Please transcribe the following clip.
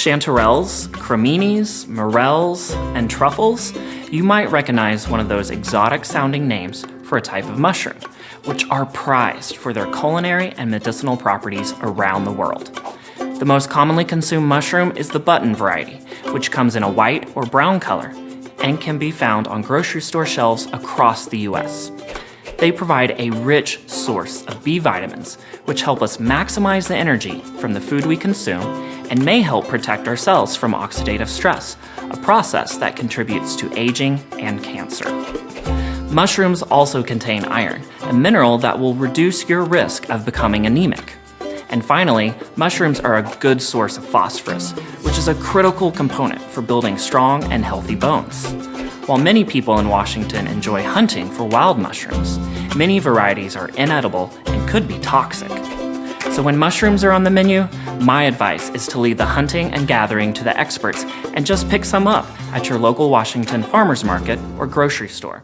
chanterelles, creminis, morels, and truffles, you might recognize one of those exotic-sounding names for a type of mushroom, which are prized for their culinary and medicinal properties around the world. The most commonly consumed mushroom is the button variety, which comes in a white or brown color and can be found on grocery store shelves across the US. They provide a rich source of B vitamins, which help us maximize the energy from the food we consume and may help protect our cells from oxidative stress, a process that contributes to aging and cancer. Mushrooms also contain iron, a mineral that will reduce your risk of becoming anemic. And finally, mushrooms are a good source of phosphorus, which is a critical component for building strong and healthy bones. While many people in Washington enjoy hunting for wild mushrooms, many varieties are inedible and could be toxic. So when mushrooms are on the menu, my advice is to leave the hunting and gathering to the experts and just pick some up at your local Washington farmers market or grocery store.